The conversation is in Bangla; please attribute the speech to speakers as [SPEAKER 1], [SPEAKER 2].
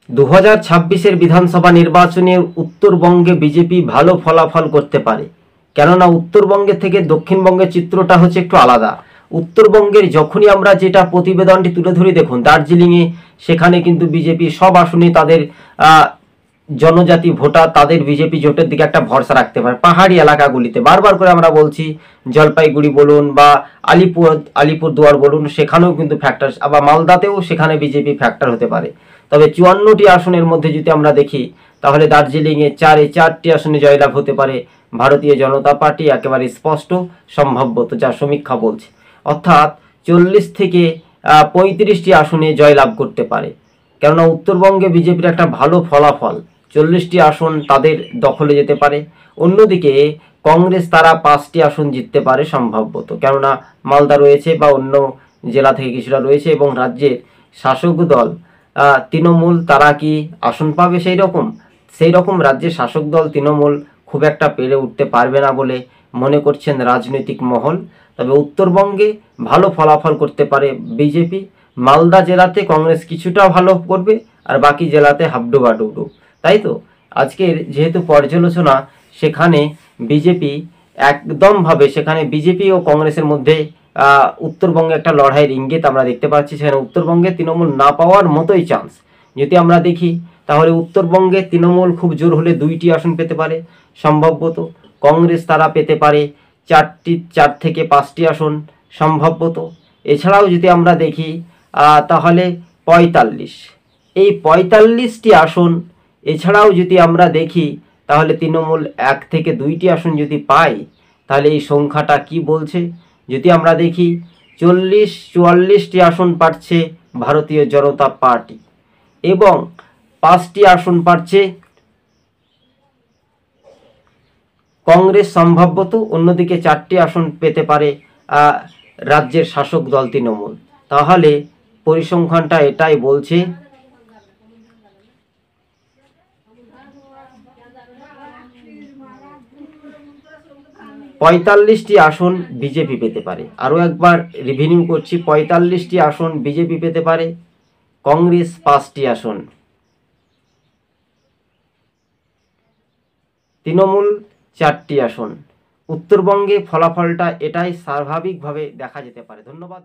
[SPEAKER 1] 2026-এর বিধানসভা নির্বাচনে উত্তরবঙ্গে বিজেপি ভালো ফলাফল করতে পারে, কেননা উত্তরবঙ্গের থেকে দক্ষিণবঙ্গের চিত্রটা হচ্ছে একটু আলাদা। উত্তরবঙ্গের যখনই আমরা যেটা প্রতিবেদনটি তুলে ধরি, দেখুন দার্জিলিংয়ে সেখানে কিন্তু বিজেপি সব আসনে তাদের জনজাতি ভোটার তাদের বিজেপি জোটের দিকে একটা ভরসা রাখতে পারে। পাহাড়ি এলাকাগুলিতে বারবার করে আমরা বলছি, জলপাইগুড়ি বলুন বা আলিপুরদুয়ার বলুন, সেখানেও কিন্তু ফ্যাক্টর, আবার মালদাতেও সেখানে বিজেপি ফ্যাক্টর হতে পারে। তবে 54টি আসনের মধ্যে যদি আমরা দেখি, তাহলে দার্জিলিংয়ে 4টি আসনে জয়লাভ হতে পারে ভারতীয় জনতা পার্টি, একেবারে স্পষ্ট সম্ভাব্যত যা সমীক্ষা বলছে। অর্থাৎ 40 থেকে 35টি আসনে জয়লাভ করতে পারে, কেননা উত্তরবঙ্গে বিজেপির একটা ভালো ফলাফল, 40টি আসন তাদের দখলে যেতে পারে। অন্যদিকে কংগ্রেস তারা 5টি আসন জিততে পারে সম্ভাব্যত, কেননা মালদা রয়েছে বা অন্য জেলা থেকে কিছুটা রয়েছে, এবং রাজ্যের শাসক দল তৃণমূল তারা কি আসন পাবে সেই রকম রাজ্যের শাসক দল তৃণমূল খুব একটা পেরে উঠতে পারবে না বলে মনে করছেন রাজনৈতিক মহল। তবে উত্তরবঙ্গে ভালো ফলাফল করতে পারে বিজেপি। মালদা জেলাতে কংগ্রেস কিছুটা ভালো করবে, আর বাকি জেলাতে হাবডুবাডুবডু। তাই তো আজকের যেহেতু পর্যালোচনা, সেখানে বিজেপি একদমভাবে, সেখানে বিজেপি ও কংগ্রেসের মধ্যে উত্তরবঙ্গে একটা লড়াইয়ের ইঙ্গিত আমরা দেখতে পাচ্ছি। সেখানে উত্তরবঙ্গে তৃণমূল না পাওয়ার মতোই চান্স। যদি আমরা দেখি, তাহলে উত্তরবঙ্গে তৃণমূল খুব জোর হলে 2টি আসন পেতে পারে সম্ভবত। কংগ্রেস তারা পেতে পারে 4 থেকে 5টি আসন সম্ভবত। এছাড়াও যদি আমরা দেখি, তাহলে 45, এই 45টি আসন এছাড়াও যদি আমরা দেখি, তাহলে তৃণমূল 1 থেকে 2টি আসন যদি পায়, তাহলে এই সংখ্যাটা কি বলছে? যদি আমরা দেখি 44টি আসন পাচ্ছে ভারতীয় জনতা পার্টি এবং 5টি আসন পাচ্ছে কংগ্রেস সম্ভবত, অন্যদিকে 4টি আসন পেতে পারে রাজ্যের শাসক দল তৃণমূল। তাহলে পরিসংখ্যানটা এটাই বলছে, 45টি আসন বিজেপি পেতে পারে। আরও একবার রিভিনিউ করছি, 45টি আসন বিজেপি পেতে পারে, কংগ্রেস 5টি আসন, তৃণমূল 4টি আসন। উত্তরবঙ্গে ফলাফলটা এটাই স্বাভাবিকভাবে দেখা যেতে পারে। ধন্যবাদ।